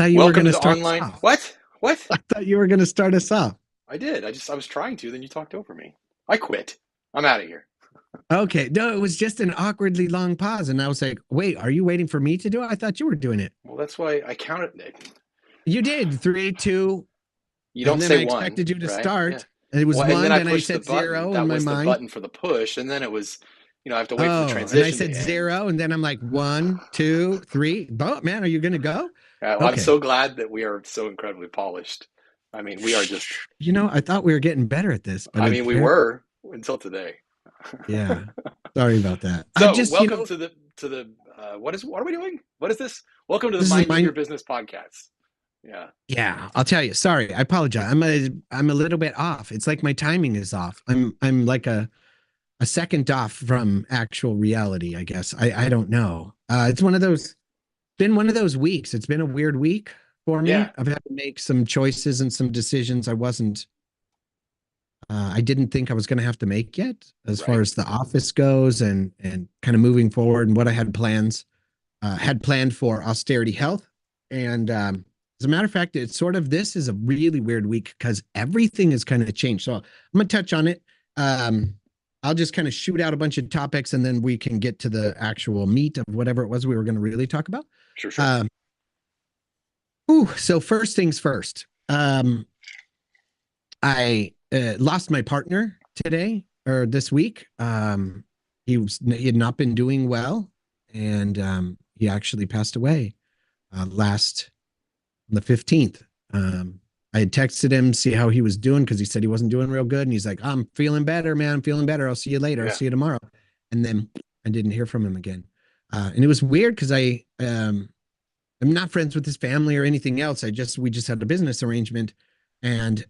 thought you were Welcome going to to the start us online. off. What? What? I thought you were going to start us off. I did. I was trying to, then you talked over me. I quit. I'm out of here. Okay. No, it was just an awkwardly long pause. And I was like, wait, are you waiting for me to do it? I thought you were doing it. Well, that's why I counted it. You did three, two, You and don't then say I one, expected you to right? Yeah. start. And it was Well, and then one. I Then I pushed the said button. zero in That my was the mind. button for the push, and then it was, I have to wait for the Oh, and I transition to said end. zero. And then I'm like, one, two, three. Oh, man, are you going to go? Well, I'm Okay. so glad that we are so incredibly polished. I mean, we are just. I thought we were getting better at this, but I mean, we apparently, were until today. yeah. Sorry about that. I So, just, welcome to the. What are we doing? What is this? Welcome to the this is Minding my Your Business podcast. Yeah. Yeah, I'll tell you. Sorry, I apologize. I'm a little bit off. It's like my timing is off. I'm like a second off from actual reality, I guess. I don't know. It's been one of those weeks. It's been a weird week for Yeah. me. I've had to make some choices and some decisions I didn't think I was going to have to make yet as far Right. as the office goes and kind of moving forward and what I had planned for austerity health. And as a matter of fact, it's sort of this is a really weird week because everything has kind of changed. So I'm going to touch on it. I'll just kind of shoot out a bunch of topics and then we can get to the actual meat of whatever it was we were going to really talk about. Sure. Sure. Um, so first things first. I lost my partner today or this week. He had not been doing well, and he actually passed away last on the 15th. I had texted him, see how he was doing, because he said he wasn't doing real good. And he's like, I'm feeling better, man. I'm feeling better. I'll see you later. I'll Yeah. see you tomorrow. And then I didn't hear from him again. And it was weird because I'm not friends with his family or anything else. We just had a business arrangement. And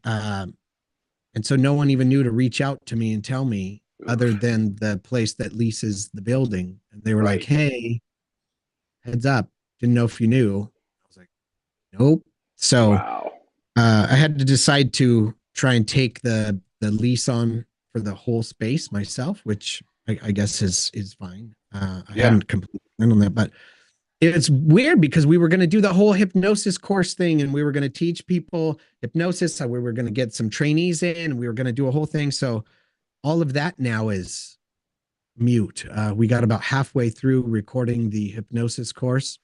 so no one even knew to reach out to me and tell me other Oof. than the place that leases the building. And they were like, Right. hey, heads up. Didn't know if you knew. I was like, nope. So Wow. I had to decide to try and take the lease on for the whole space myself, which I guess is fine. I Yeah. hadn't completely planned on that, but it's weird because we were going to do the whole hypnosis course thing and we were going to teach people hypnosis. We were going to get some trainees in and we were going to do a whole thing. So all of that now is mute. We got about halfway through recording the hypnosis course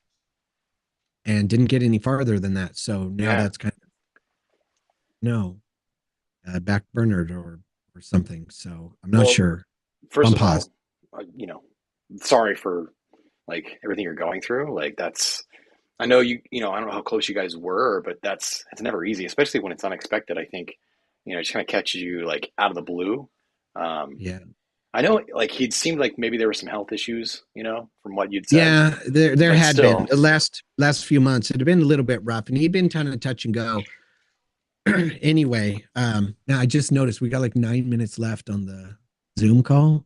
and didn't get any farther than that. So now Yeah. that's kind of no back burnered or something. So I'm not Well, sure. first On of pause. all, sorry for like everything you're going through. Like that's. I know I don't know how close you guys were, but it's never easy, especially when it's unexpected. I think, it just kind of catches you like out of the blue. Um, Yeah. I know, like he'd seemed like maybe there were some health issues, from what you'd said, Yeah, there but had been still, the last few months. It had been a little bit rough, and he'd been kind of touch and go. Anyway, now I just noticed we got like 9 minutes left on the Zoom call,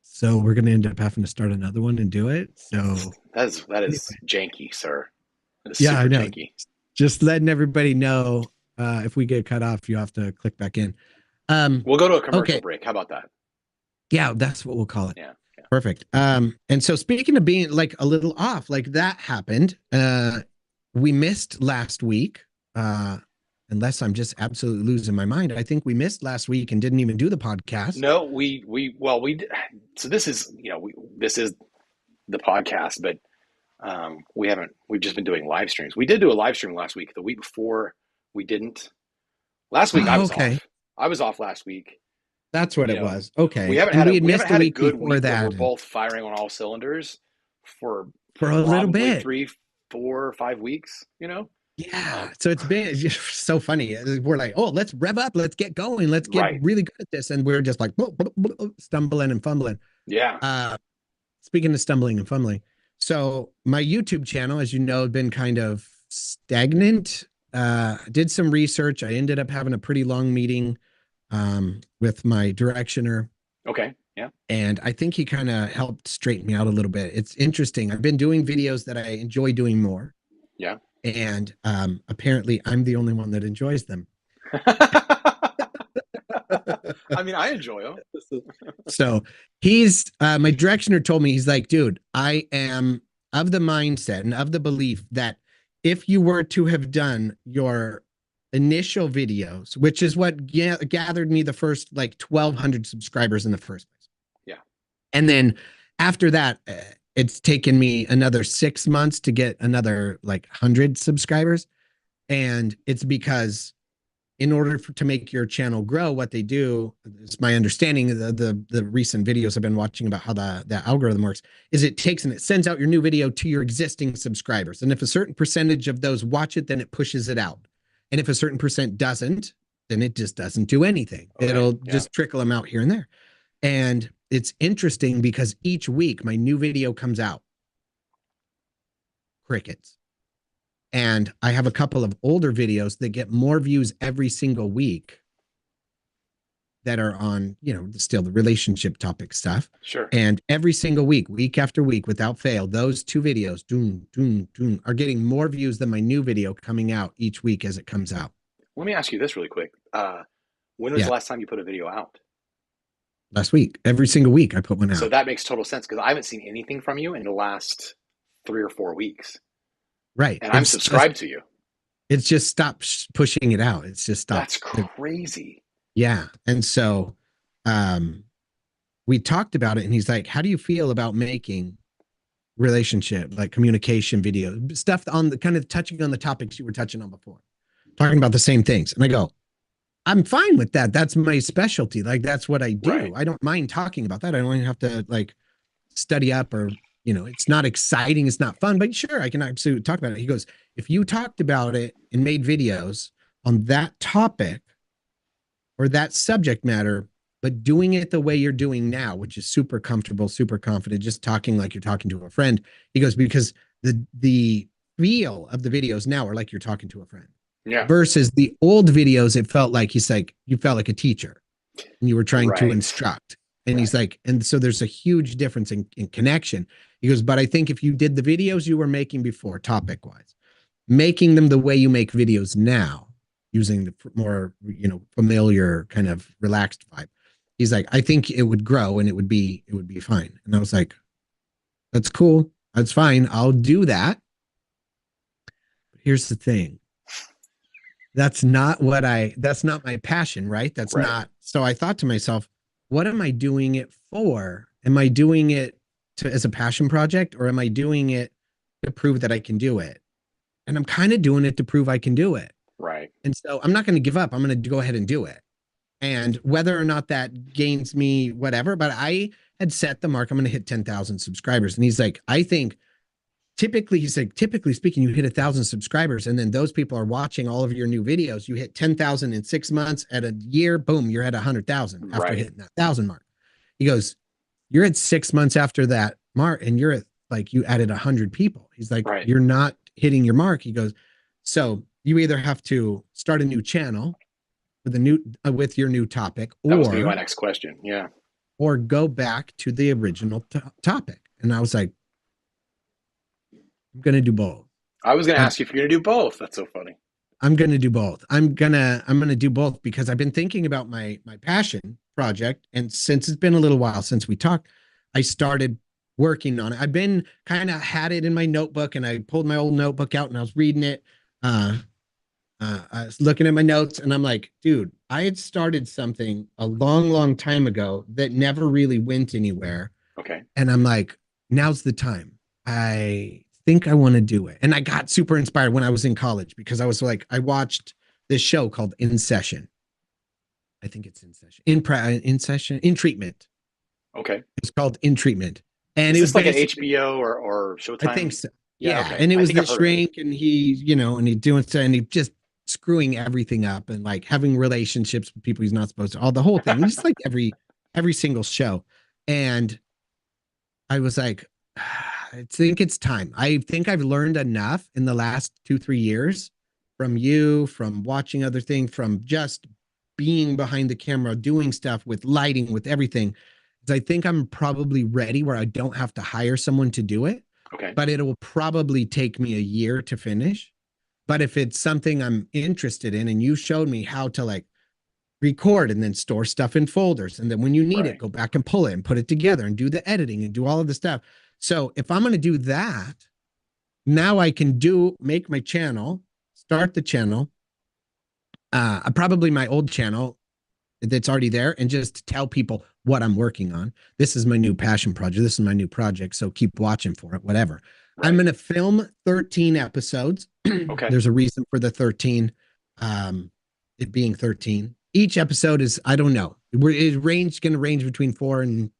so we're gonna end up having to start another one and do it. So that is anyway, janky, sir. That is yeah, I super know. janky. Just letting everybody know if we get cut off, you have to click back in. Um, We'll go to a commercial okay, break. How about that? yeah, that's what we'll call it. Yeah, yeah. Perfect. And so speaking of being like a little off, like that happened. We missed last week. Unless I'm just absolutely losing my mind. I think we missed last week and didn't even do the podcast. No, so this is, this is the podcast, but we've just been doing live streams. We did do a live stream last week. The week before we didn't. Last week I Oh, was okay. off. I was off last week. That's what You it know, was. Okay. And we had we haven't missed a had a week good before week where we're that both firing on all cylinders for for a little probably bit. 3, 4, 5 weeks, Yeah. Um, So it's just so funny. We're like, oh, let's rev up. Let's get going. Let's get right. really good at this. And we're just like stumbling and fumbling. Yeah. Uh, Speaking of stumbling and fumbling, so my YouTube channel, as you know, had been kind of stagnant. Did some research. I ended up having a pretty long meeting with my directioner, Okay. Yeah. and I think he kind of helped straighten me out a little bit. It's interesting. I've been doing videos that I enjoy doing more, Yeah. and apparently, I'm the only one that enjoys them. I mean, I enjoy them. So he's my directioner told me he's like, dude, I am of the mindset and of the belief that if you were to have done your initial videos, which is what gathered me the first like 1,200 subscribers in the first place. Yeah. And then after that, it's taken me another 6 months to get another like 100 subscribers. And it's because in order to make your channel grow, what they do is my understanding of the recent videos I've been watching about how the algorithm works is it takes and it sends out your new video to your existing subscribers. And if a certain percentage of those watch it, then it pushes it out. And if a certain percent doesn't, then it just doesn't do anything. Okay, it'll just trickle them out here and there. And it's interesting because each week my new video comes out. Crickets. And I have a couple of older videos that get more views every single week that are on, you know, still the relationship topic stuff. Sure. And every single week, week after week, without fail, those two videos are getting more views than my new video coming out each week as it comes out. Let me ask you this really quick. When was the last time you put a video out? Last week. Every single week I put one out. So that makes total sense because I haven't seen anything from you in the last 3 or 4 weeks. Right. And I'm subscribed to you. It's just stopped pushing it out. It's just stopped. That's crazy. Yeah. And so we talked about it and he's like, how do you feel about making relationship, like communication video stuff on the kind of touching on the topics you were touching on before, talking about the same things? And I go, I'm fine with that. That's my specialty. Like, that's what I do. Right. I don't mind talking about that. I don't even have to like study up or, you know, it's not exciting. It's not fun, but sure, I can absolutely talk about it. He goes, if you talked about it and made videos on that topic or that subject matter, but doing it the way you're doing now, which is super comfortable, super confident, just talking like you're talking to a friend. He goes, because the feel of the videos now are like you're talking to a friend. Yeah. Versus the old videos, it felt like he's like, you felt like a teacher and you were trying to instruct. And he's like, and so there's a huge difference in connection. He goes, but I think if you did the videos you were making before, topic wise, making them the way you make videos now, using the more, you know, familiar kind of relaxed vibe, he's like, I think it would grow and it would be fine. And I was like, that's cool. That's fine. I'll do that. But here's the thing. That's not my passion, right? That's not. So I thought to myself, what am I doing it for? Am I doing it as a passion project, or am I doing it to prove that I can do it? And I'm kind of doing it to prove I can do it. Right. And so I'm not going to give up. I'm going to go ahead and do it. And whether or not that gains me whatever, but I had set the mark. I'm going to hit 10,000 subscribers. And he's like, I think typically speaking, you hit 1,000 subscribers and then those people are watching all of your new videos. You hit 10,000 in 6 months. At a year, boom, you're at 100,000 after hitting that 1,000 mark. He goes, you're at 6 months after that mark and you're at like, you added 100 people. He's like, you're not hitting your mark. He goes, so you either have to start a new channel with your new topic, or that was gonna be my next question. Yeah. Or go back to the original topic. And I was like, I'm going to do both. I was going to ask you if you're going to do both. That's so funny. I'm going to do both. I'm going to do both because I've been thinking about my passion project. And since it's been a little while since we talked, I started working on it. I've been kind of had it in my notebook and I pulled my old notebook out and I was reading it. I was looking at my notes and I'm like, dude, I had started something a long, long time ago that never really went anywhere. Okay. And I'm like, now's the time. I think I want to do it. And I got super inspired when I was in college because I was like, I watched this show called In Session. I think it's In Session. In Treatment. Okay. It's called In Treatment. And it was like an HBO or Showtime. I think so. Yeah. Okay. And it was the shrink and he, you know, and he doing stuff and he just screwing everything up and like having relationships with people he's not supposed to, all the whole thing. Just like every single show. And I was like, I think it's time. I think I've learned enough in the last 2-3 years from you, from watching other things, from just being behind the camera, doing stuff with lighting, with everything. I think I'm probably ready where I don't have to hire someone to do it. Okay. But it will probably take me a year to finish. But if it's something I'm interested in and you showed me how to like record and then store stuff in folders, and then when you need it, go back and pull it and put it together and do the editing and do all of the stuff. So if I'm going to do that, now I can make my channel, start the channel, probably my old channel that's already there, and just tell people what I'm working on. This is my new passion project. This is my new project. So keep watching for it, whatever. Right. I'm going to film 13 episodes. Okay. There's a reason for the 13, it being 13. Each episode is, I don't know. It's going to range between 4 and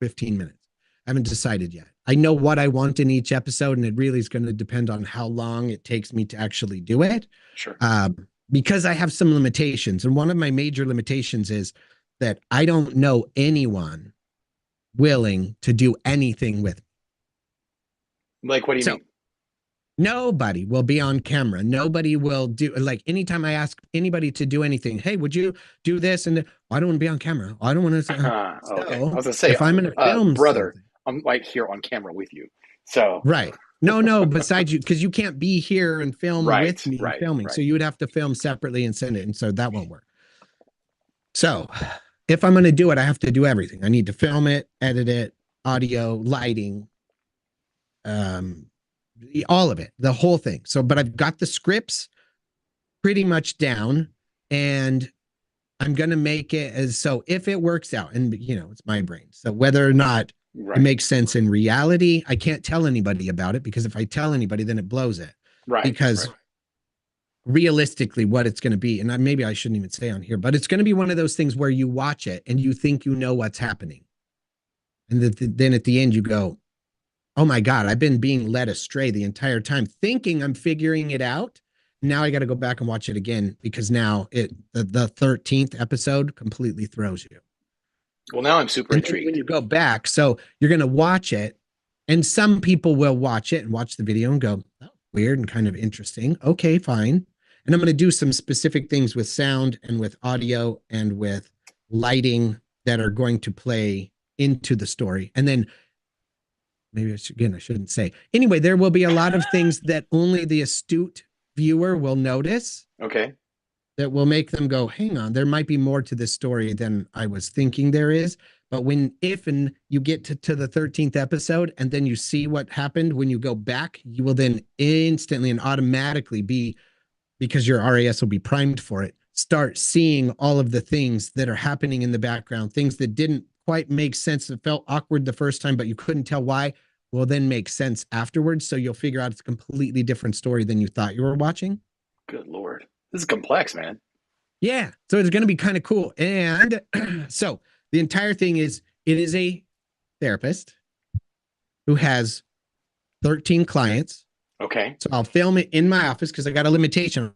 15 minutes. I haven't decided yet. I know what I want in each episode, and it really is going to depend on how long it takes me to actually do it. Sure. Because I have some limitations. And one of my major limitations is that I don't know anyone willing to do anything with me. Like, what do you mean? Nobody will be on camera. Nobody will do, like, anytime I ask anybody to do anything, hey, would you do this? And I don't want to be on camera. I don't want to. Okay. I was going to say, if I'm in a film, brother, I'm right here on camera with you. So right. No, besides you, because you can't be here and film with me filming. Right. So you would have to film separately and send it. And so that won't work. So if I'm going to do it, I have to do everything. I need to film it, edit it, audio, lighting, all of it, the whole thing. So, but I've got the scripts pretty much down, and I'm going to make it as, so if it works out, and it's my brain. So whether or not it makes sense in reality, I can't tell anybody about it, because if I tell anybody, then it blows it. Right. Because realistically, what it's going to be, and maybe I shouldn't even say on here, but it's going to be one of those things where you watch it and you think you know what's happening. And then at the end you go, oh my God, I've been being led astray the entire time, thinking I'm figuring it out. Now I got to go back and watch it again, because now the 13th episode completely throws you. Well, now I'm super intrigued. When you go back, so you're going to watch it, and some people will watch it and watch the video and go, oh, weird and kind of interesting. Okay, fine. And I'm going to do some specific things with sound and with audio and with lighting that are going to play into the story. And then maybe I shouldn't say. Anyway, there will be a lot of things that only the astute viewer will notice. Okay. That will make them go, hang on, there might be more to this story than I was thinking there is. But if you get to the 13th episode, and then you see what happened, when you go back, you will then instantly and automatically be, because your RAS will be primed for it, start seeing all of the things that are happening in the background, things that didn't quite make sense, that felt awkward the first time, but you couldn't tell why, will then make sense afterwards. So you'll figure out it's a completely different story than you thought you were watching. Good Lord. This is complex, man. Yeah. So it's going to be kind of cool. And so the entire thing is, it is a therapist who has 13 clients. Okay. So I'll film it in my office because I got a limitation.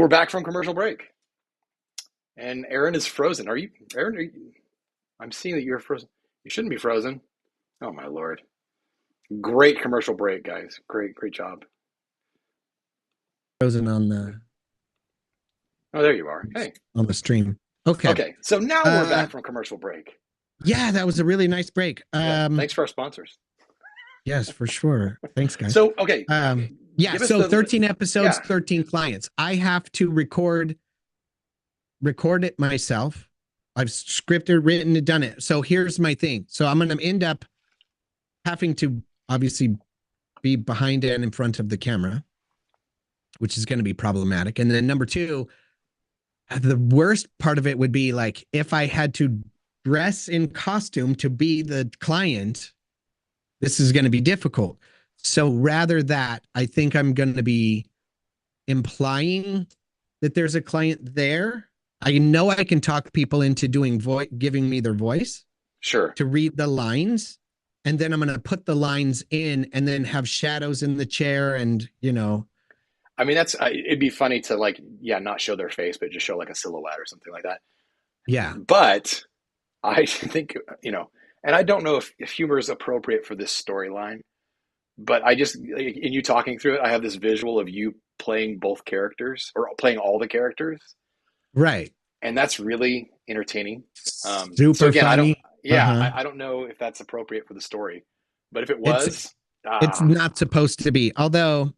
we're back from commercial break, and Aaron is frozen. Are you, Aaron? I'm seeing that you're frozen. You shouldn't be frozen. Oh my lord! Great commercial break, guys. Great job. Frozen Oh, there you are. Hey. on the stream. Okay. Okay. So now we're back from commercial break. Yeah, that was a really nice break. Yeah, thanks for our sponsors. Yes, for sure. Thanks, guys. So okay. Yeah. So 13 episodes, 13 clients. I have to record it myself. I've scripted, written, and done it. So here's my thing. So I'm going to end up having to obviously be behind and in front of the camera, which is going to be problematic. And then number two, the worst part of it would be like if I had to dress in costume to be the client, this is going to be difficult. So rather that, I think I'm going to be implying that there's a client there. I know I can talk people into doing giving me their voice. Sure. To read the lines. And then I'm going to put the lines in and then have shadows in the chair and, you know. I mean, it'd be funny to like, yeah, not show their face, but just show like a silhouette or something like that. Yeah. But I think, you know, and I don't know if humor is appropriate for this storyline, but I just, in you talking through it, I have this visual of you playing both characters or playing all the characters. Right. And that's really entertaining. Super so again, funny. I don't know if that's appropriate for the story, but if it was, it's not supposed to be, although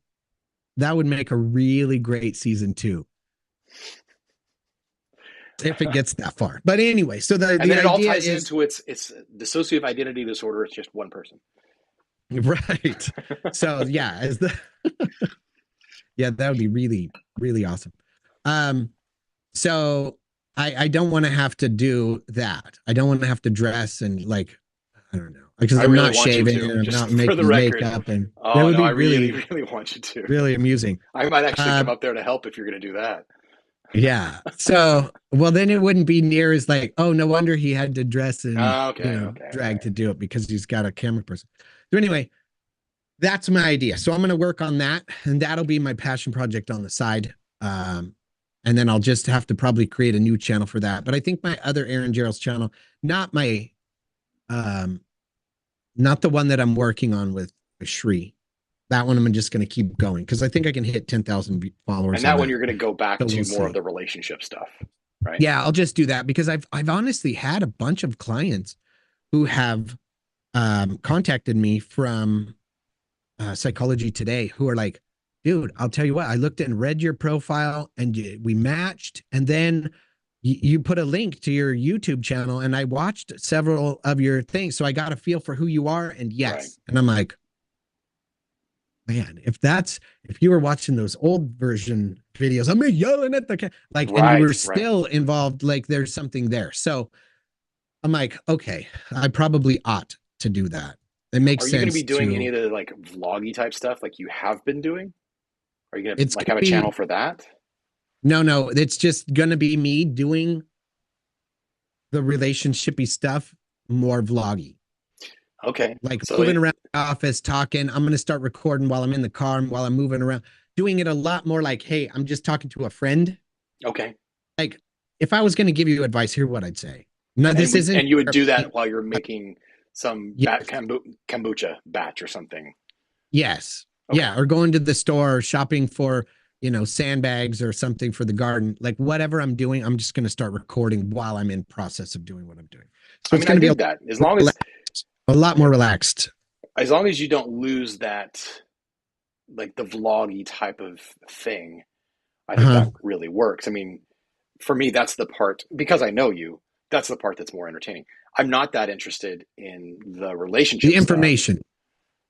that would make a really great season 2. If it gets that far. But anyway, so the it all idea ties is into it's dissociative identity disorder. It's just one person. Right. So yeah, yeah, that would be really, really awesome. So I don't want to have to do that. I don't want to have to dress and like, I don't know, because I'm really not shaving and I'm not making makeup, and that would be I really want you to. Really amusing. I might actually come up there to help if you're going to do that. Yeah. So, well, then it wouldn't be near as like, oh, no wonder he had to dress and drag to do it because he's got a camera person. So anyway, that's my idea. So I'm going to work on that, and that'll be my passion project on the side. And then I'll just have to probably create a new channel for that. But I think my other Aaron Jarrell's channel, not the one that I'm working on with Shri. That one I'm just going to keep going because I think I can hit 10,000 followers. And that one you're going to go back to more of the relationship stuff, right? Yeah, I'll just do that because I've honestly had a bunch of clients who have contacted me from Psychology Today who are like, dude, I'll tell you what, I looked and read your profile and we matched, and then you put a link to your YouTube channel and I watched several of your things, so I got a feel for who you are, and yes, right. And I'm like, man, if you were watching those old version videos, I'm yelling at the like, right, and you were still involved, like there's something there. So I'm like, okay, I probably ought to do that. It makes sense. Are you going to be doing any of the like vloggy type stuff like you have been doing? Are you going to like have a channel for that? No, it's just going to be me doing the relationshipy stuff, more vloggy. Okay. Like moving around the office, talking. I'm going to start recording while I'm in the car and while I'm moving around, doing it a lot more like, hey, I'm just talking to a friend. Okay. Like if I was going to give you advice, here's what I'd say. No, this isn't. And you would do that while you're making some kombucha batch or something. Yes. Okay. Yeah. Or going to the store, shopping for, sandbags or something for the garden, like whatever I'm doing, I'm just going to start recording while I'm in process of doing what I'm doing. So it's going to be that as long as a lot more relaxed. As long as you don't lose that, like the vloggy type of thing, I think that really works. I mean, for me, that's the part, because I know you, that's the part that's more entertaining. I'm not that interested in the relationship, the information, stuff,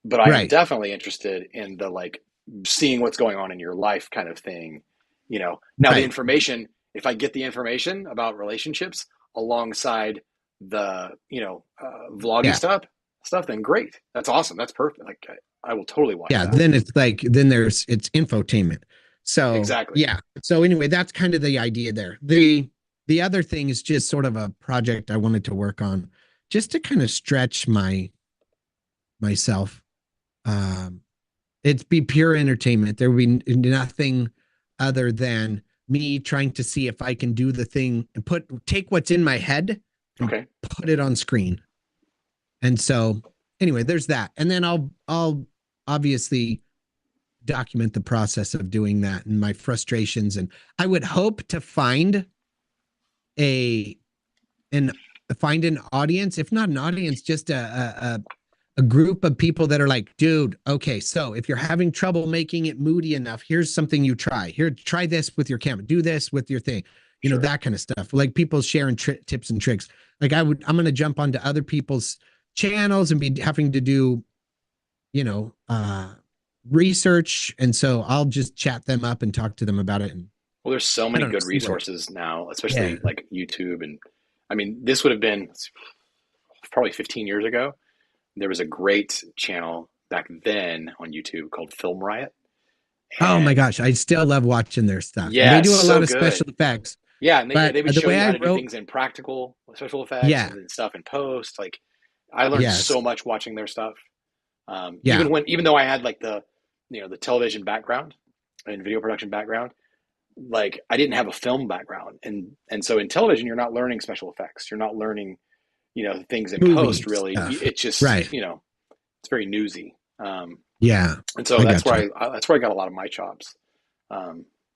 but I'm definitely interested in the like seeing what's going on in your life kind of thing. Now the information, if I get the information about relationships alongside the vloggy stuff, then great. That's awesome. That's perfect. Like I will totally watch that. Then it's like it's infotainment. So exactly. Yeah. So anyway, that's kind of the idea there. The other thing is just sort of a project I wanted to work on just to kind of stretch myself. It'd be pure entertainment. There would be nothing other than me trying to see if I can do the thing and take what's in my head and Okay. put it on screen. And so anyway, there's that. And then I'll obviously document the process of doing that and my frustrations. And I would hope to find an audience, if not an audience, just a group of people that are like, dude, okay, so if you're having trouble making it moody enough, here's something you try. Here, try this with your camera. Do this with your thing. You know, that kind of stuff. Like people sharing tips and tricks. Like I'm going to jump onto other people's channels and be having to do, you know, research. And so I'll just chat them up and talk to them about it. And well, there's so many good resources now, especially like YouTube. And I mean, this would have been probably 15 years ago. There was a great channel back then on YouTube called Film Riot. Oh my gosh, I still love watching their stuff. Yeah, they do a lot of special effects. Yeah, and they would show you how to do things in practical special effects and stuff in post. Like I learned so much watching their stuff. Even though I had like the television background and video production background, like I didn't have a film background. And so in television you're not learning special effects. You're not learning, things in post really. It's just it's very newsy. And so that's where I got a lot of my chops.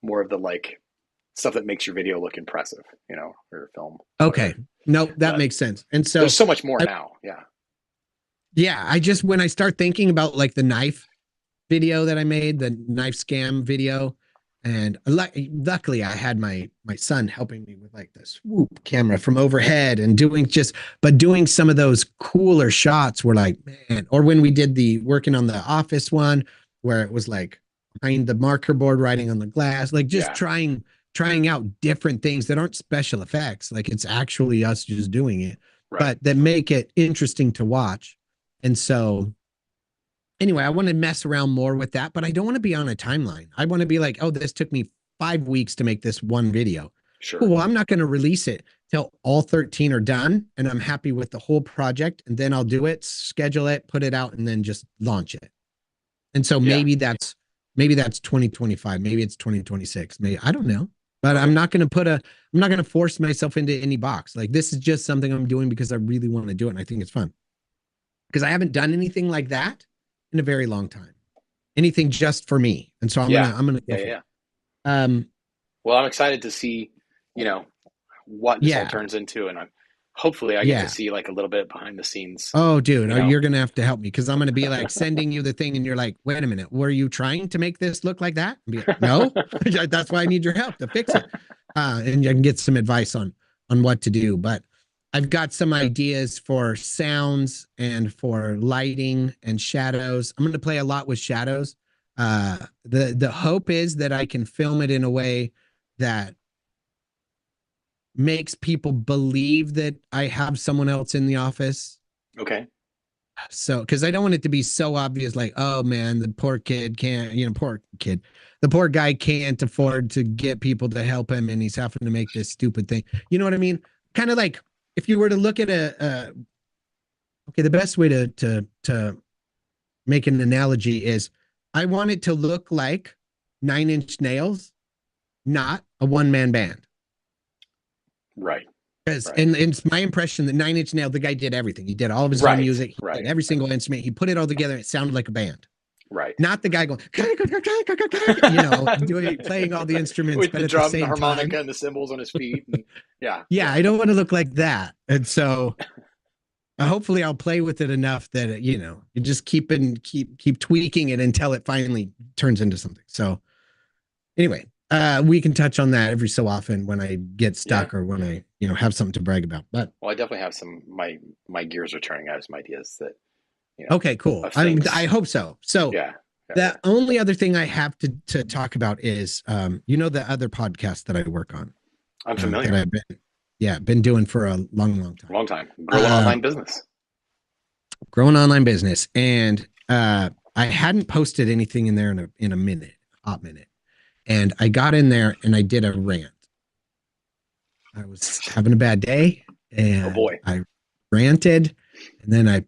More of the like stuff that makes your video look impressive, or film. Okay. No, that makes sense. And so there's so much more now. Yeah. Yeah. When I start thinking about like the knife video that I made, the knife scam video, and luckily I had my son helping me with like the swoop camera from overhead and doing some of those cooler shots were like, man, or when we did the working on the Office one where it was like behind the marker board writing on the glass, like just trying out different things that aren't special effects. Like it's actually us just doing it, but that make it interesting to watch. And so anyway, I want to mess around more with that, but I don't want to be on a timeline. I want to be like, oh, this took me 5 weeks to make this one video. Sure. Well, I'm not going to release it till all 13 are done and I'm happy with the whole project. And then I'll do it, schedule it, put it out, and then just launch it. And so maybe that's 2025. Maybe it's 2026. Maybe, I don't know, but I'm not going to force myself into any box. Like this is just something I'm doing because I really want to do it. And I think it's fun because I haven't done anything like that in a very long time, anything just for me. And so I'm gonna go for it. Well, I'm excited to see, what this all turns into. And hopefully I get to see like a little bit behind the scenes. Oh dude, you're going to have to help me. Cause I'm going to be like sending you the thing and you're like, wait a minute, were you trying to make this look like that? And be like, no, that's why I need your help to fix it. And I can get some advice on what to do, but I've got some ideas for sounds and for lighting and shadows. I'm going to play a lot with shadows. The hope is that I can film it in a way that makes people believe that I have someone else in the office. Okay. So, because I don't want it to be so obvious, like, oh man, the poor kid can't, the poor guy can't afford to get people to help him and he's having to make this stupid thing. You know what I mean? Kind of like, if you were to look at the best way to make an analogy is I want it to look like Nine Inch Nails, not a one-man band. Right. Because and it's my impression that Nine Inch Nails, the guy did everything. He did all of his own music, he did every single instrument. He put it all together. It sounded like a band. Right. Not the guy going, playing all the instruments with the drum, the harmonica, and the cymbals on his feet. And, I don't want to look like that. And so hopefully I'll play with it enough that, you just keep tweaking it until it finally turns into something. So anyway, we can touch on that every so often when I get stuck or when I, have something to brag about. But I definitely have my gears are turning. I have some ideas that. Okay, cool. I hope so. So the only other thing I have to talk about is, the other podcast that I work on. I'm familiar. That I've been doing for a long time. Long time. Growing online business. Growing online business. And I hadn't posted anything in there in a hot minute. And I got in there and I did a rant. I was having a bad day and I ranted, and then I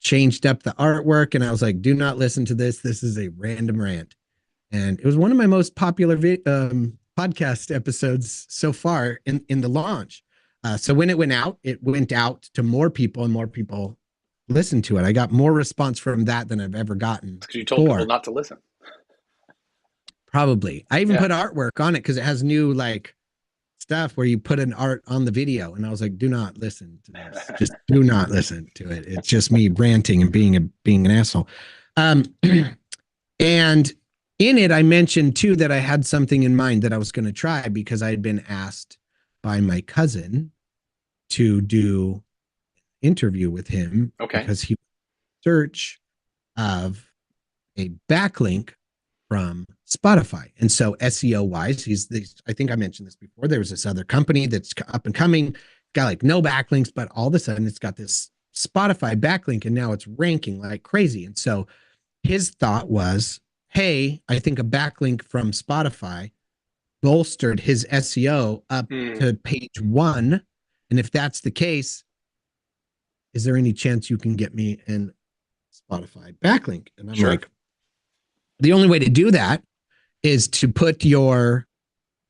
changed up the artwork and I was like, do not listen to this. This is a random rant. And it was one of my most popular podcast episodes so far in the launch. So when it went out to more people, and more people listened to it. I got more response from that than I've ever gotten Because you told people before. not to listen. Probably. I even Yeah. put artwork on it because it has new like stuff where you put an art on the video, and I was like, do not listen to this. Just do not listen to it. It's just me ranting and being an asshole. Um, and in it, I mentioned too that I had something in mind that I was going to try because I had been asked by my cousin to do interview with him Okay. because he search of a backlink from Spotify. And so SEO wise, I think I mentioned this before. There was this other company that's up and coming, got like no backlinks, but all of a sudden it's got this Spotify backlink and now it's ranking like crazy. And so his thought was, hey, I think a backlink from Spotify bolstered his SEO up to page 1. And if that's the case, is there any chance you can get me an Spotify backlink? And I'm like, the only way to do that is to put a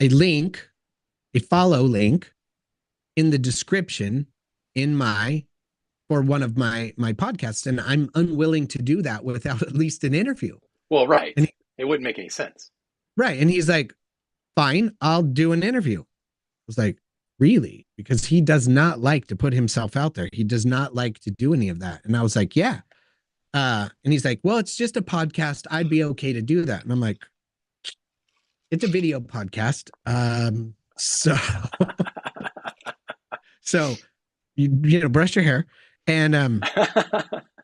link, a follow link in the description for one of my podcasts. And I'm unwilling to do that without at least an interview. Well, right. And it wouldn't make any sense. Right. And he's like, fine, I'll do an interview. I was like, really? Because he does not like to put himself out there. He does not like to do any of that. And I was like, yeah. And he's like, well, it's just a podcast. I'd be okay to do that. And I'm like, it's a video podcast. So you brush your hair. And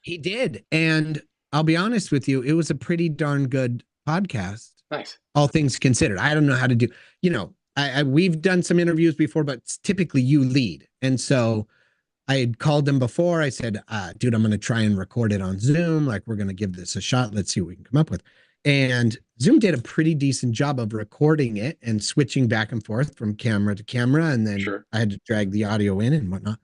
he did. And I'll be honest with you, it was a pretty darn good podcast. Nice. All things considered. I don't know how to do, we've done some interviews before, but typically you lead. And so I had called them before. I said, dude, I'm going to try and record it on Zoom. Like, we're going to give this a shot. Let's see what we can come up with. And Zoom did a pretty decent job of recording it and switching back and forth from camera to camera. And then I had to drag the audio in and whatnot.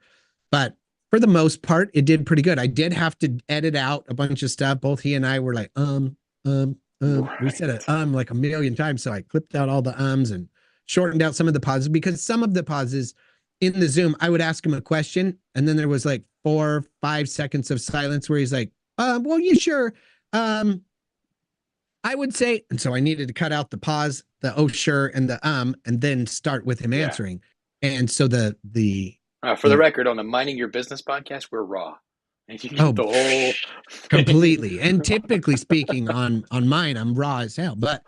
But for the most part, it did pretty good. I did have to edit out a bunch of stuff. Both he and I were like, we said it like a million times. So I clipped out all the ums and shortened out some of the pauses, because some of the pauses in the Zoom, I would ask him a question and then there was like 4 or 5 seconds of silence where he's like, well, yeah, sure. I would say, and so I needed to cut out the pause, the oh sure, and the and then start with him answering. And so for the record, on the Minding Your Business podcast, we're raw. And you get the whole completely. And typically speaking on mine, I'm raw as hell. But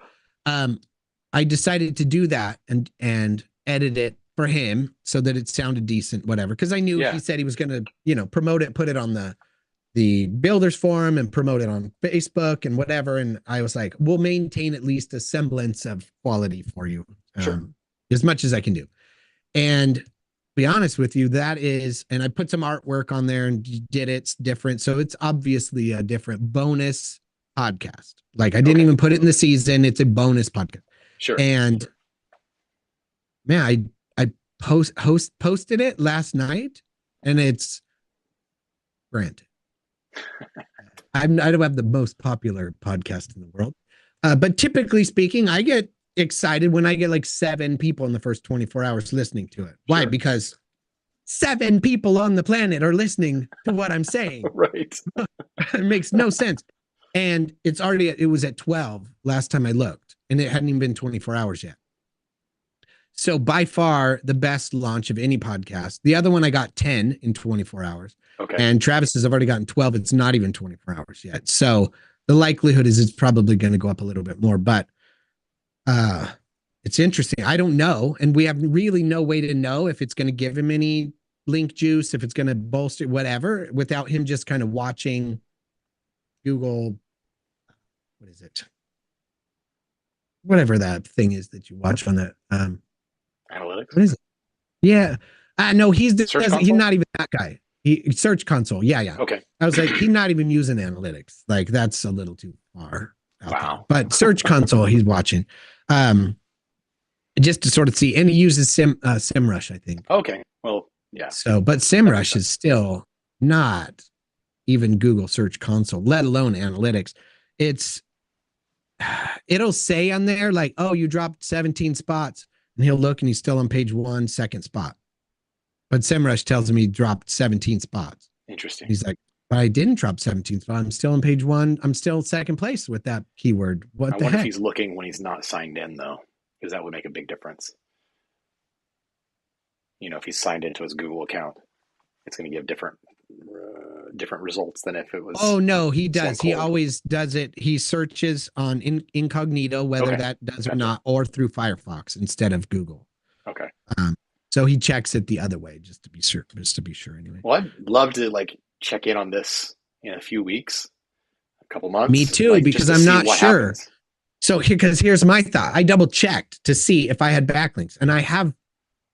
I decided to do that and edit it for him so that it sounded decent, whatever. Because I knew he said he was going to, promote it, put it on the builders forum and promote it on Facebook and whatever. And I was like, we'll maintain at least a semblance of quality for you, as much as I can do. And be honest with you, that is, and I put some artwork on there and did it's different. So it's obviously a different bonus podcast. Like I didn't even put it in the season. It's a bonus podcast. Sure. And man, I posted it last night and it's granted. I don't have the most popular podcast in the world. But typically speaking, I get excited when I get like 7 people in the first 24 hours listening to it. Why? Because 7 people on the planet are listening to what I'm saying. Right. It makes no sense. And it was at 12 last time I looked, and it hadn't even been 24 hours yet. So by far the best launch of any podcast. The other one, I got 10 in 24 hours. Okay. And Travis's I've already gotten 12. It's not even 24 hours yet. So the likelihood is it's probably going to go up a little bit more, but it's interesting. I don't know. And we have really no way to know if it's going to give him any link juice, if it's going to bolster whatever, without him just kind of watching Google. What is it? Whatever that thing is that you watch on that. Analytics. What is it? Yeah. No, he's not even that guy. Search console. Yeah. Okay. I was like, he's not even using analytics. Like that's a little too far. Wow. But search console, he's watching. Just to sort of see, and he uses SEMrush, I think. Okay. Well, yeah. So, but SEMrush is still not even Google Search Console, let alone analytics. It's it'll say on there like, oh, you dropped 17 spots, and he'll look and he's still on page 1, second spot. But SEMrush tells him he dropped 17 spots. Interesting. He's like, but I didn't drop 17 spots. I'm still on page 1. I'm still second place with that keyword. What I the wonder if heck? he's looking when he's not signed in though, because that would make a big difference. You know, if he's signed into his Google account, it's going to give different results than if it Oh was no, he someone does. He cold. always does it. He searches on incognito, whether Okay, that does or gotcha. not, or through Firefox instead of Google. Okay. Um, so he checks it the other way just to be sure. Just to be sure, anyway. Well, I'd love to like check in on this in a few weeks, a couple Me months, too, like just because to I'm see not what sure. happens. So because here's my thought. I double checked to see if I had backlinks, and I have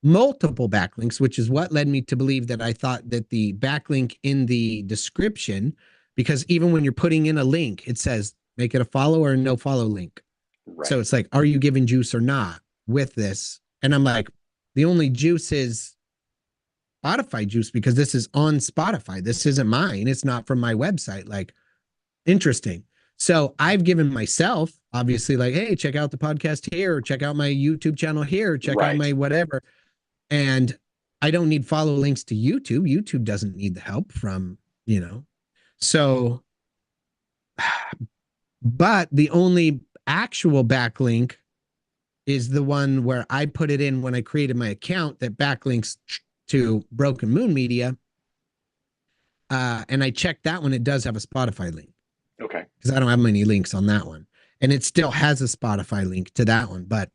multiple backlinks, which is what led me to believe that I thought that the backlink in the description, because even when you're putting in a link, it says make it a follow or a no follow link. So Right. it's like, are you giving juice or not with this? And I'm like, the only juice is Spotify juice because this is on Spotify. This isn't mine. It's not from my website. Like, interesting. So I've given myself, obviously, like, hey, check out the podcast here, or check out my YouTube channel here, check out Right. my whatever. And I don't need follow links to YouTube. YouTube doesn't need the help from, you know. So, but the only actual backlink is the one where I put it in when I created my account that backlinks to Broken Moon Media. And I checked that one. It does have a Spotify link Okay. because I don't have many links on that one. And it still has a Spotify link to that one. But,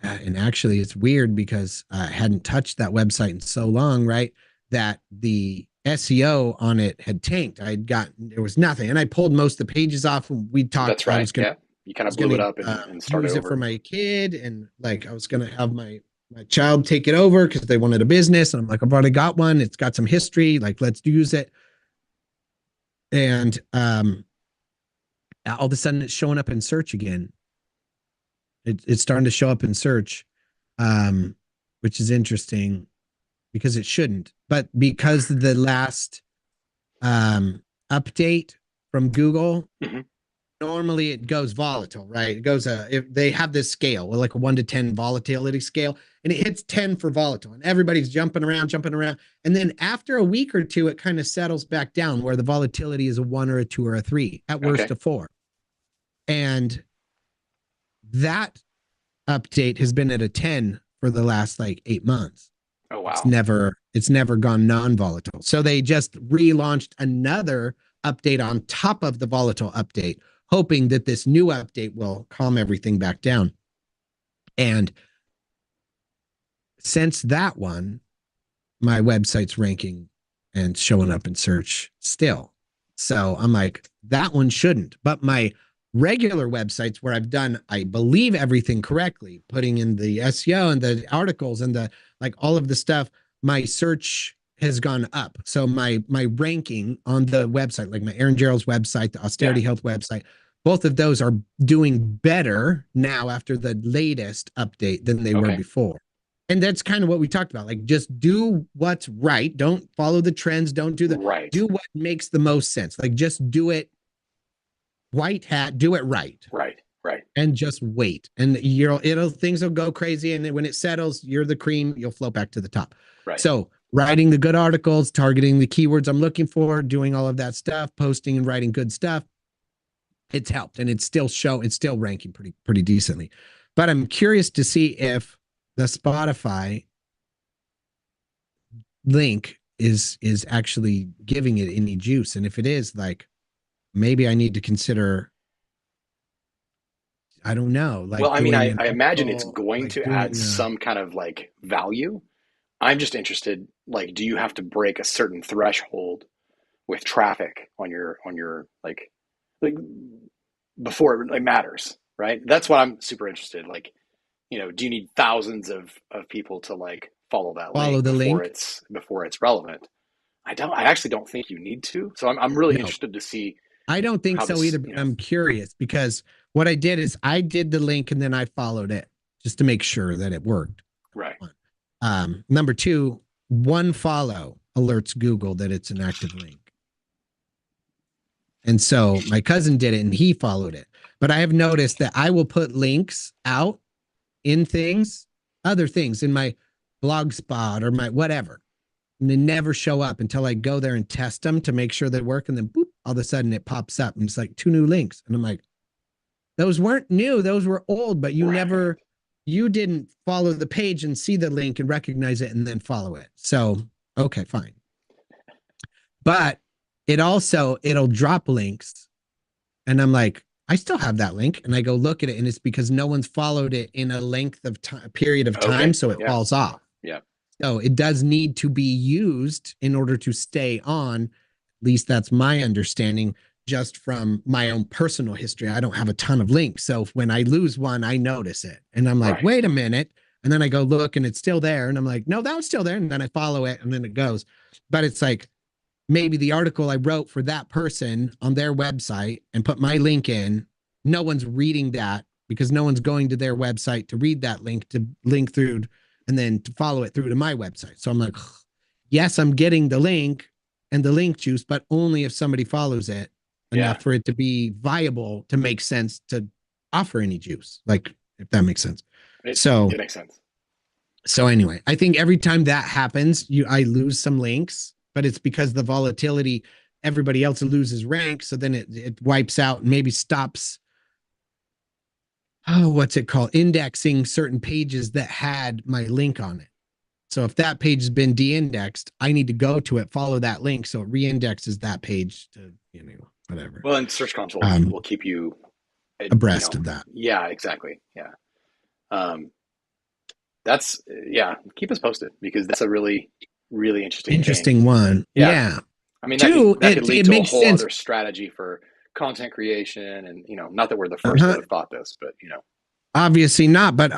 and actually, it's weird because I hadn't touched that website in so long, right? That the SEO on it had tanked. There was nothing. And I pulled most of the pages off. We talked, That's right. Yeah. You kind I of was blew it gonna up and started use it for over. my kid, and like I was gonna have my child take it over because they wanted a business, and I'm like, I've already got one. It's got some history. Like, let's use it. And all of a sudden, it's showing up in search again. It's starting to show up in search, which is interesting because it shouldn't, but because the last update from Google. Mhm. Normally it goes volatile, right? It goes if they have this scale, like a 1 to 10 volatility scale, and it hits 10 for volatile, and everybody's jumping around, and then after a week or two, it kind of settles back down where the volatility is a 1 or a 2 or a 3, at worst Okay. a 4. And that update has been at a 10 for the last like 8 months. Oh It's wow. never gone non-volatile. So they just relaunched another update on top of the volatile update, hoping that this new update will calm everything back down. And since that one, my website's ranking and showing up in search still. So I'm like, that one shouldn't. But my regular websites where I've done, I believe, everything correctly, putting in the SEO and the articles and the like all of the stuff, my search has gone up. So my ranking on the website, like my Aaron Gerald's website, the Austerity Health website, both of those are doing better now after the latest update than they were Okay. before. And that's kind of what we talked about. Like, just do what's right. Don't follow the trends. Don't Right. do what makes the most sense. Like, just do it white hat, do it right. Right. Right. And just wait. And things will go crazy. And then when it settles, you're the cream, you'll float back to the top. Right. So writing the good articles, targeting the keywords I'm looking for, doing all of that stuff, posting and writing good stuff, it's helped. And it's still ranking pretty decently. But I'm curious to see if the Spotify link is actually giving it any juice. And if it is, like, maybe I need to consider, I don't know, like, Well, I mean, doing I imagine it's article, going like to add doing some kind of like value. I'm just interested, like, do you have to break a certain threshold with traffic on your like before it like matters, right? That's what I'm super interested. Like, you know, do you need thousands of people to like follow that follow link the link. before it's relevant? I actually don't think you need to. So I'm really No, interested to see I don't think how so this, either, but I'm curious because what I did is I did the link and then I followed it just to make sure that it worked. right. Number 2, one follow alerts Google that it's an active link. And so my cousin did it and he followed it. But I have noticed that I will put links out in things, other things in my blog spot or my whatever. And they never show up until I go there and test them to make sure they work. And then boop, all of a sudden it pops up and it's like 2 new links. And I'm like, those weren't new, those were old, but you didn't follow the page and see the link and recognize it and then follow it. So, okay, fine. But it'll drop links. And I'm like, I still have that link. And I go look at it. And it's because no one's followed it in a length of time, period of time. So it falls off. Yeah. So it does need to be used in order to stay on. At least that's my understanding, just from my own personal history. I don't have a ton of links. So when I lose one, I notice it. And I'm like, wait a minute. And then I go look and it's still there. And I'm like, no, that was still there. And then I follow it and then it goes. But it's like, maybe the article I wrote for that person on their website and put my link in, no one's reading that because no one's going to their website to read that link, to link through and then to follow it through to my website. So I'm like, yes, I'm getting the link and the link juice, but only if somebody follows it enough for it to be viable to make sense to offer any juice. Like, if that makes sense. It makes sense. So anyway, I think every time that happens, I lose some links, but it's because the volatility, everybody else loses rank. So then it wipes out and maybe stops. Oh, what's it called? Indexing certain pages that had my link on it. So if that page has been de-indexed, I need to go to it, follow that link. So it re-indexes that page to, whatever. Well, and Search Console will keep you abreast of that. Yeah, exactly. Yeah. Keep us posted because that's a really, really interesting thing. One. Yeah. I mean, Two, that could lead to a whole sense. other strategy for content creation. And, not that we're the first to have thought this, but, Obviously not, but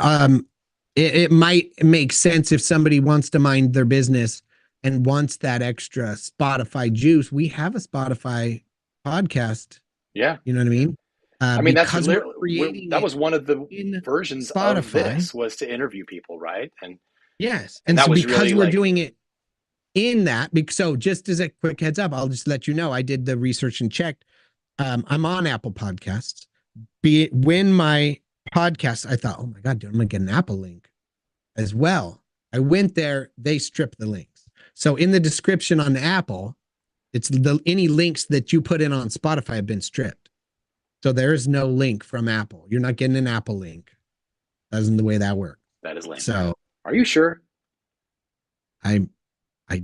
it might make sense if somebody wants to mind their business and wants that extra Spotify juice. We have a Spotify podcast. Yeah. You know what I mean? I mean, that was one of the versions Spotify. Of this was to interview people, right? And yes. And so because really we're doing it in that, so just as a quick heads up, I'll just let you know, I did the research and checked. I'm on Apple Podcasts. When my podcast, I thought, oh my God, dude, I'm going to get an Apple link as well. I went there, they stripped the links. So in the description on Apple, it's any links that you put in on Spotify have been stripped. So there is no link from Apple. You're not getting an Apple link. That isn't the way that works. That is lame. So are you sure? I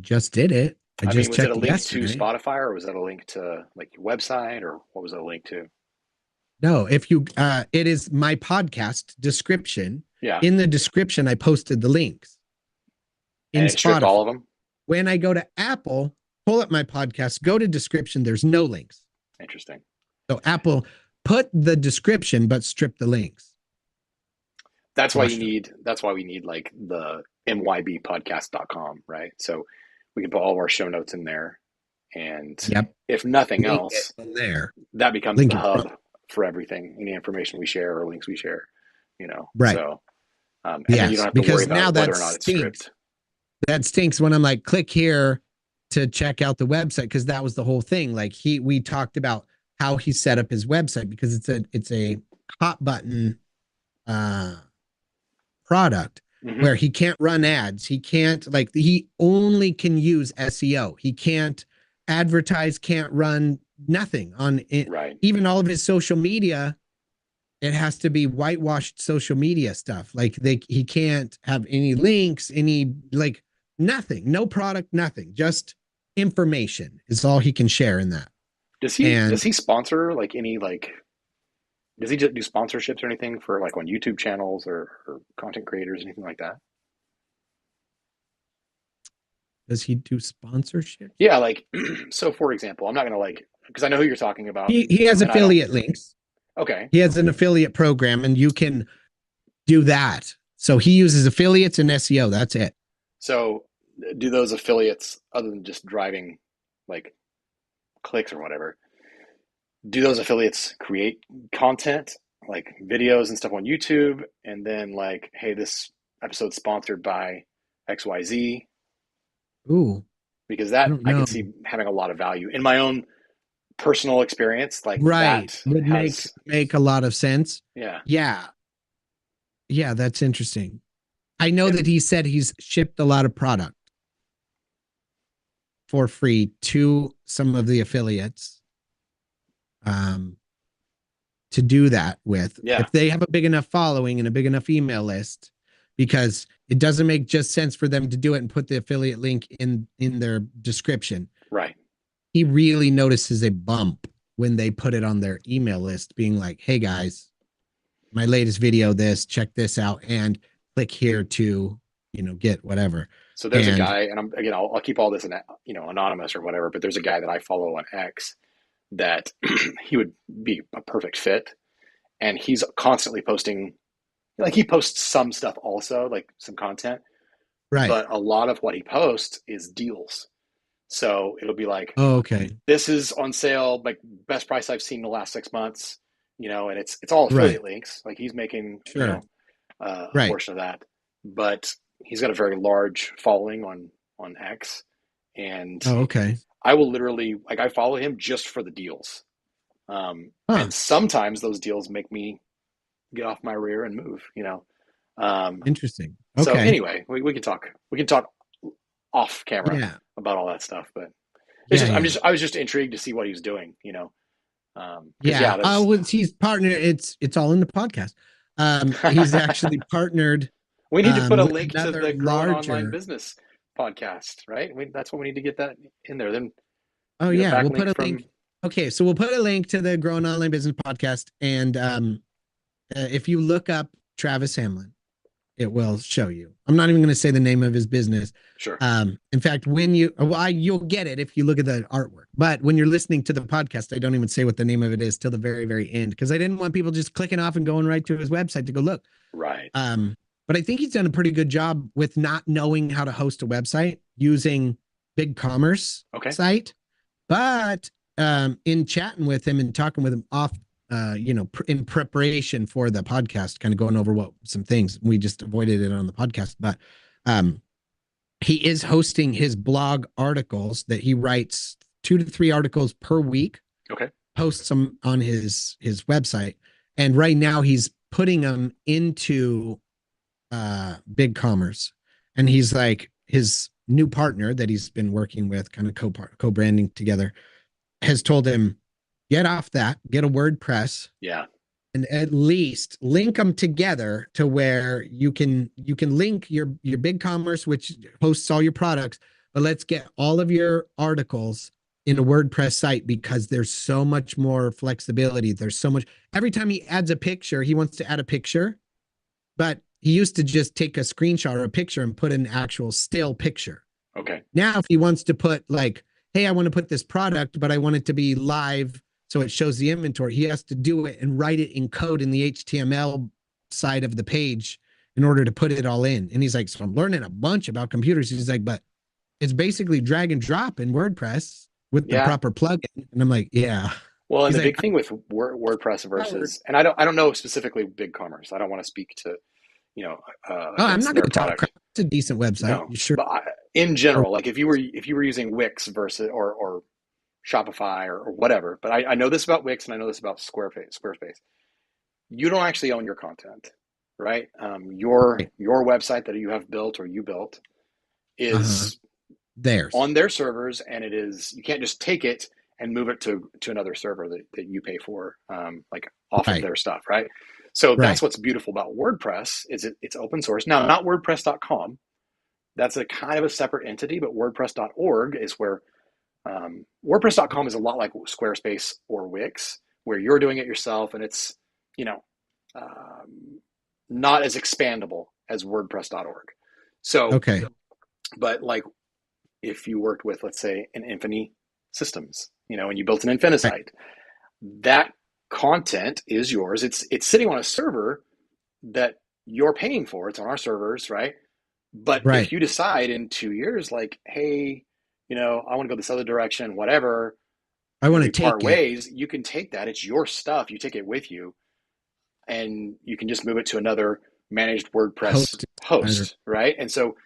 just did it. Was it a link to Spotify or was that a link to like your website or what was it a link to? No, if you, it is my podcast description. Yeah. In the description, I posted the links. And it stripped all of them? When I go to Apple, pull up my podcast, go to description, there's no links. Interesting. So Apple put the description, but strip the links. That's why we need like the mybpodcast.com, right? So we can put all of our show notes in there. And if nothing else, that becomes the hub for everything, any information we share or links we share, Right. So, and then you don't have to worry about whether or not it's stripped. That stinks when I'm like, click here to check out the website, because that was the whole thing. Like we talked about how he set up his website because it's a hot button product where he can't run ads. He can't he only can use SEO. He can't advertise, can't run nothing on it. Right. Even all of his social media, it has to be whitewashed social media stuff. Like he can't have any links, nothing, no product, nothing, just information is all he can share in that. Does he sponsor does he just do sponsorships or anything for on YouTube channels or content creators, anything like that? Does he do sponsorship? Yeah, so for example, I'm not gonna because I know who you're talking about. He has affiliate links. Okay. He has an affiliate program and you can do that. So he uses affiliates and SEO. That's it. So do those affiliates, other than just driving clicks or whatever, do those affiliates create content like videos and stuff on YouTube and then hey, this episode's sponsored by XYZ? Ooh. Because that I can see having a lot of value in my own personal experience, like Right. that Would has, make a lot of sense. yeah, Yeah. Yeah, that's interesting. I know yeah, that he said he's shipped a lot of product for free to some of the affiliates um, to do that with. yeah, If they have a big enough following and a big enough email list, because it doesn't make just sense for them to do it and put the affiliate link in their description. right. He really notices a bump when they put it on their email list, being like, "Hey guys, my latest video, this, check this out, and click here to, get whatever." So there's a And guy, and I'm again, I'll keep all this, anonymous or whatever. But there's a guy that I follow on X that he would be a perfect fit, and he's constantly posting. Like he posts some stuff also, like some content, right. but a lot of what he posts is deals. So it'll be like, Oh, okay. this is on sale, like best price I've seen in the last 6 months, and it's all Right. affiliate links. Like he's making, Sure. a Right. portion of that, but he's got a very large following on X, and Oh, okay. I will literally like I follow him just for the deals, Huh. and sometimes those deals make me get off my rear and move. Um, Interesting. so Okay. anyway, we can talk off camera Yeah. about all that stuff, but it's Yeah. just Yeah. I was just intrigued to see what he was doing, because Yeah. yeah, that's He's partnered. It's all in the podcast. He's actually partnered we need to put a with link to another the Growing Online larger. Business podcast, right? That's what we need to get that in there. Then Oh get a yeah, we'll put backlink a from link. Okay, so we'll put a link to the Growing Online Business podcast, and if you look up Travis Hamlin, it will show you. I'm not even going to say the name of his business. sure. In fact, when you'll get it if you look at the artwork. But when you're listening to the podcast, I don't even say what the name of it is till the very, very end because I didn't want people just clicking off and going right to his website to go look. Right. But I think he's done a pretty good job with not knowing how to host a website using BigCommerce Okay. site. But in chatting with him and talking with him off in preparation for the podcast, kind of going over some things. We just avoided it on the podcast, but he is hosting his blog articles that he writes 2 to 3 articles per week. Okay. Posts them on his website, and right now he's putting them into BigCommerce, and he's like his new partner that he's been working with, kind of co-branding together, has told him, get off that, get a WordPress, Yeah. and at least link them together to where you can link your BigCommerce, which hosts all your products, but let's get all of your articles in a WordPress site because there's so much more flexibility. There's so much. Every time he adds a picture, he wants to add a picture, but he used to just take a screenshot or a picture and put an actual still picture. Okay. Now, if he wants to put like, hey, I want to put this product, but I want it to be live so it shows the inventory, he has to do it and write it in code in the HTML side of the page in order to put it all in. And he's like, so I'm learning a bunch about computers. He's like, but it's basically drag and drop in WordPress with the Yeah. proper plugin. And I'm like, yeah. Well, and He's the like, big thing with WordPress versus, and I don't know specifically BigCommerce. I don't want to speak to, oh, I'm against not their going to talk product. crap. It's a decent website. No, You sure? but in general, like if you were using Wix versus or Shopify or whatever, but I know this about Wix and I know this about Squarespace. You don't actually own your content, right? Your website that you have built or you built is Theirs. on their servers, and you can't just take it and move it to another server that you pay for, like off of their stuff, right? So that's what's beautiful about WordPress is it's open source. Now, not WordPress.com. That's a kind of a separate entity, but WordPress.org is where WordPress.com is a lot like Squarespace or Wix, where you're doing it yourself, and it's not as expandable as WordPress.org. So, okay. But like if you worked with, let's say, an Infiny Systems, and you built an Infinisite, that content is yours. It's sitting on a server that you're paying for. It's on our servers, right? But if you decide in 2 years, like, hey, I want to go this other direction, whatever, I want to take part ways, you can take that. It's your stuff. You take it with you, and you can just move it to another managed WordPress host, right? And so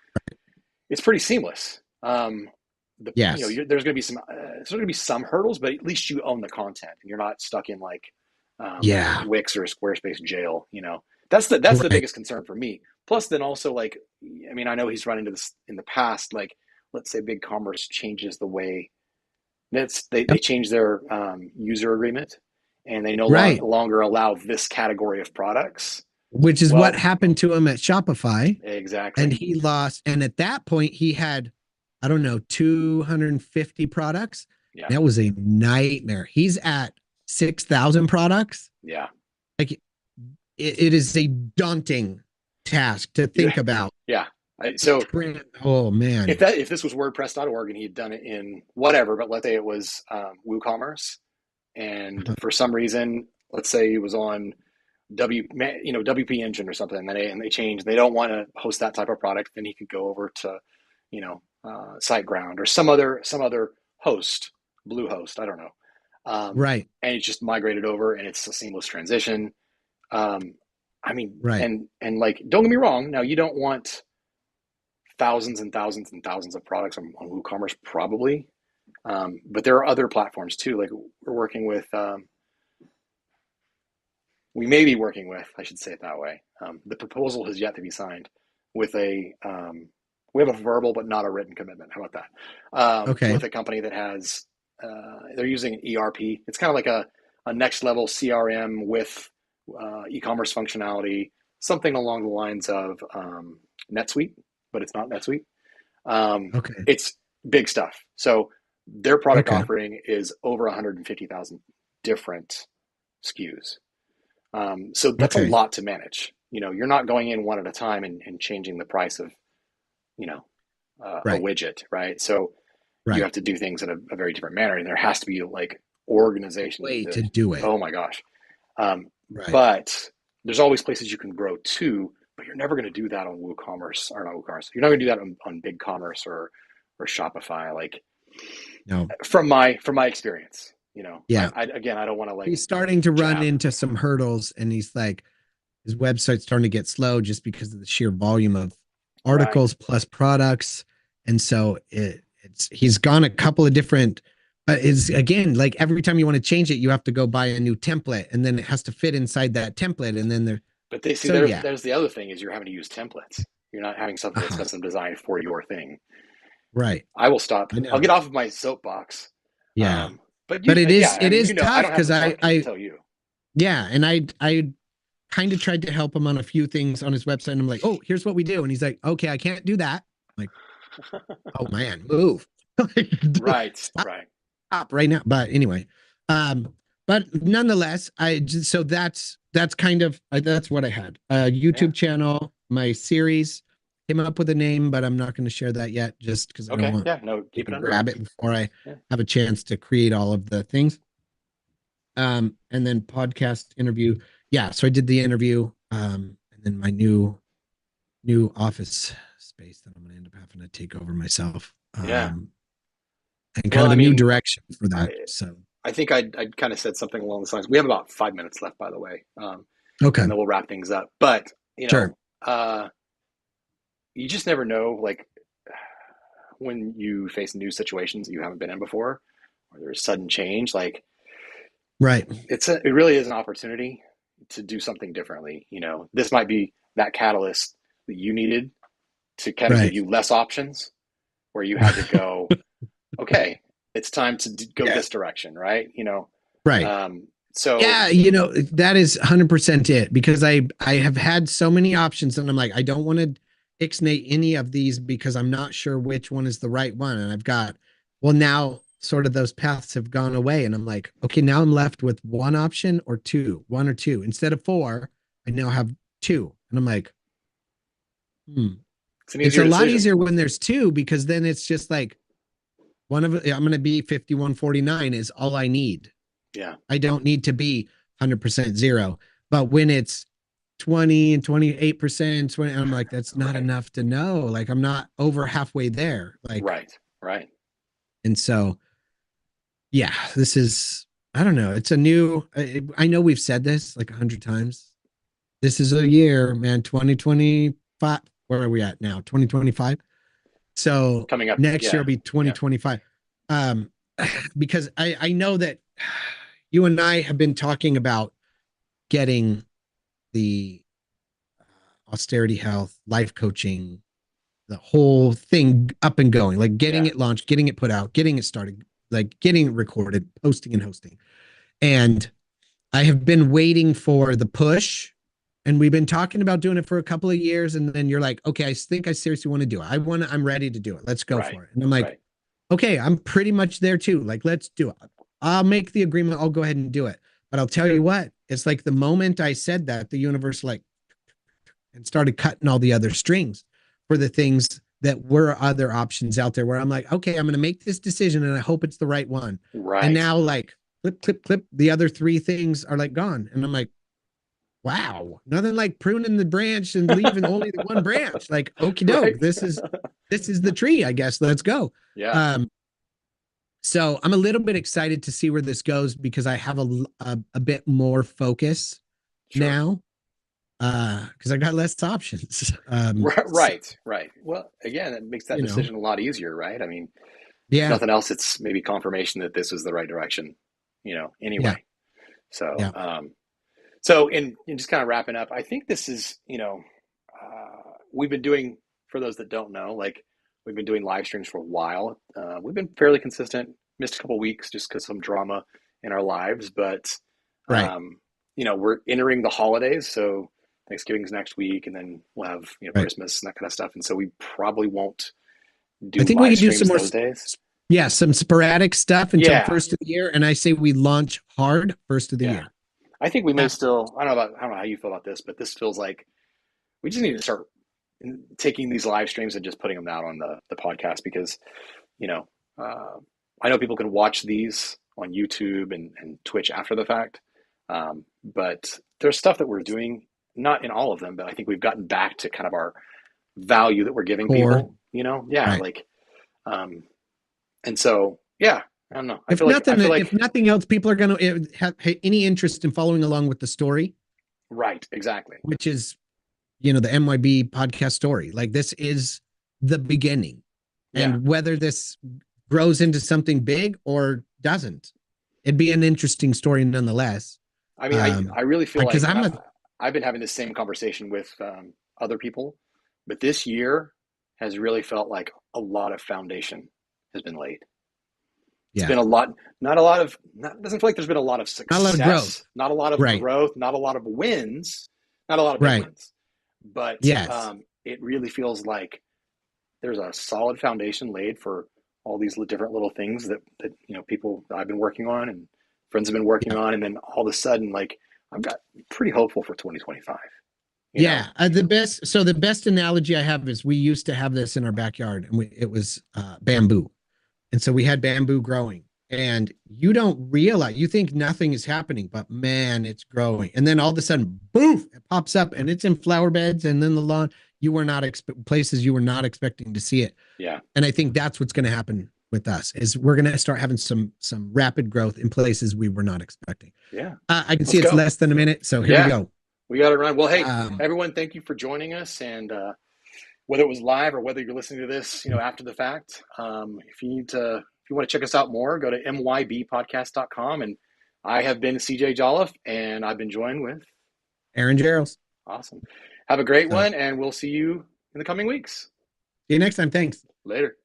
it's pretty seamless. There's going to be some there's going to be some hurdles, but at least you own the content and you're not stuck in like Yeah. Wix or Squarespace jail. That's the Right. biggest concern for me. Plus, then also like, I mean, I know he's run into this in the past. Like, let's say BigCommerce changes the way they Yep. change their user agreement, and they no Right. longer allow this category of products. Which is what Well, happened to him at Shopify. And exactly. he lost. And at that point, he had, I don't know, 250 products. Yeah, That was a nightmare. He's at 6,000 products. yeah. Like it is a daunting task to Yeah, think about. yeah. So Oh man. if this was WordPress.org and he had done it in whatever, but let's say it was WooCommerce, and for some reason, let's say it was on WP Engine or something, and they changed. They don't want to host that type of product. Then he could go over to SiteGround or some other host, Bluehost. I don't know. Right. And it's just migrated over, and it's a seamless transition. Um, I mean, Right. and like, don't get me wrong. Now, you don't want thousands and thousands and thousands of products on WooCommerce, probably. But there are other platforms too. Like we're working with, we may be working with, I should say it that way. The proposal has yet to be signed with we have a verbal but not a written commitment. How about that? Okay. With a company that has, they're using an ERP. It's kind of like a next level CRM with e-commerce functionality, something along the lines of NetSuite, but it's not NetSuite. Okay. It's big stuff. So their product Okay. offering is over 150,000 different SKUs. So that's a Okay. lot to manage. You're not going in one at a time and changing the price of, you know, a Right. widget, right? So you Right. have to do things in a very different manner, and there has to be like organization Way to. to do it. Oh my gosh! Um, Right. but there's always places you can grow too, but you're never going to do that on WooCommerce or not WooCommerce. You're not going to do that on BigCommerce or Shopify. Like No. from my experience, Yeah. again, I don't want to like He's starting to run jab. into some hurdles and he's like, his website's starting to get slow just because of the sheer volume of Right. articles plus products. And so he's gone a couple of different, but it's again, like every time you want to change it, you have to go buy a new template and then it has to fit inside that template. And then But they see so there. yeah. There's the other thing is you're having to use templates. You're not having something that's Uh-huh. custom designed for your thing. Right. I will stop. I I'll know. get off of my soapbox. Yeah. But But yeah, I it mean, is I tough don't have because to I tell you. yeah. And I kind of tried to help him on a few things on his website. And I'm like, oh, here's what we do. And he's like, okay, I can't do that. I'm like, oh man, move. Right, Stop right. right now. But anyway, but nonetheless, so that's kind of that's what I had. Yeah. YouTube channel, my series came up with a name, but I'm not going to share that yet, just because I don't Okay. want Yeah. No, keep people it to under grab wraps. it before I Yeah. have a chance to create all of the things. And then podcast interview. Yeah, so I did the interview, and then my new office space that I'm going to end up having to take over myself. Yeah. And kind Well, of I a new mean, direction for that. I, So I think I'd kind of said something along the lines. We have about 5 minutes left, by the way, okay, and then we'll wrap things up. But sure, you just never know, like when you face new situations that you haven't been in before, or there's sudden change. Like right, it really is an opportunity to do something differently. This might be that catalyst that you needed to kind of give right, you less options, where you had to go, okay, it's time to go yeah, this direction, right? right. So Yeah, that is 100% it because I have had so many options and I'm like I don't want to ixnay any of these because I'm not sure which one is the right one and I've got well now sort of those paths have gone away and I'm like okay now I'm left with one option or two, one or two instead of four. I now have two and I'm like it's an it's easier a lot decision. easier when there's two because then it's just like one of I'm going to be 5149 is all I need. Yeah. I don't need to be 100% zero. But when it's 20 and 28%, 20, I'm like, that's not Right. enough to know. Like, I'm not over halfway there. Like, Right. Right. and so, yeah, this is, I don't know. It's a new, I know we've said this like 100 times. This is a year, man, 2025. Where are we at now? 2025. So Coming up. next year Yeah. will be Yeah. 2025. Um, because I know that you and I have been talking about getting the austerity health, life coaching, the whole thing up and going, like getting Yeah. it launched, getting it put out, getting it started, like getting it recorded, posting and hosting. And I have been waiting for the push, and we've been talking about doing it for a couple of years. And then you're like, okay, I think I seriously want to do it. I'm ready to do it. Let's go Right. for it. And I'm like, Right. okay, I'm pretty much there too. Like, let's do it. I'll make the agreement. I'll go ahead and do it. But I'll tell you what, it's like the moment I said that, the universe like and started cutting all the other strings for the things that were other options out there where I'm like, okay, I'm going to make this decision and I hope it's the right one. Right. And now like clip, clip, clip, the other three things are like gone. And I'm like, wow, nothing like pruning the branch and leaving only the one branch. Like, okie doke, Right. this is the tree, I guess. Let's go. Yeah. So I'm a little bit excited to see where this goes because I have a bit more focus Sure. now because I got less options. Right. Right. Well, again, it makes that You know. decision a lot easier, right? I mean, if Yeah. nothing else, it's maybe confirmation that this is the right direction, anyway. So, Yeah. So in just kind of wrapping up, I think this is, we've been doing, for those that don't know, like we've been doing live streams for a while. We've been fairly consistent, missed a couple of weeks just because some drama in our lives, but, Right. we're entering the holidays. So Thanksgiving's next week, and then we'll have, Right. Christmas and that kind of stuff. And so we probably won't do I think we live can do streams some more those days. Yeah, some sporadic stuff until Yeah. first of the year. And I say we launch hard first of the Yeah. year. I think we may Yeah. still, I don't know how you feel about this, but this feels like we just need to start taking these live streams and just putting them out on the podcast because, I know people can watch these on YouTube and Twitch after the fact. But there's stuff that we're doing, not in all of them, but I think we've gotten back to kind of our value that we're giving Core. people, Yeah. Right. Like, and so, yeah, I don't know. I If feel like, if nothing else, people are going to have any interest in following along with the story, right, exactly. which is, the MYB podcast story. Like this is the beginning. Yeah. And whether this grows into something big or doesn't, it'd be an interesting story nonetheless. I mean, I really feel like because I've been having the same conversation with other people, but this year has really felt like a lot of foundation has been laid. It's Yeah. been a lot, doesn't feel like there's been a lot of success, Not a lot of growth. not a lot of Right. growth, not a lot of wins, not a lot of big Right. wins. But Yes. it really feels like there's a solid foundation laid for all these different little things that people that I've been working on and friends have been working on, and then all of a sudden, like I've got pretty hopeful for 2025. Yeah, the best analogy I have is we used to have this in our backyard, and it was bamboo, and so we had bamboo growing, and you don't realize, you think nothing is happening, but man, it's growing, and then all of a sudden, boof, it pops up, and it's in flower beds, and then the lawn. You were not places you were not expecting to see it. Yeah, and I think that's what's going to happen with us is we're going to start having some rapid growth in places we were not expecting. Yeah, I can see it's less than a minute, so here we go. We got to run. Well, hey, everyone, thank you for joining us. And whether it was live or whether you're listening to this, after the fact, if you want to check us out more, go to mybpodcast.com. And I have been CJ Jolliffe, and I've been joined with Aaron Gerald. Awesome. Have a great one, and we'll see you in the coming weeks. See you next time. Thanks. Later.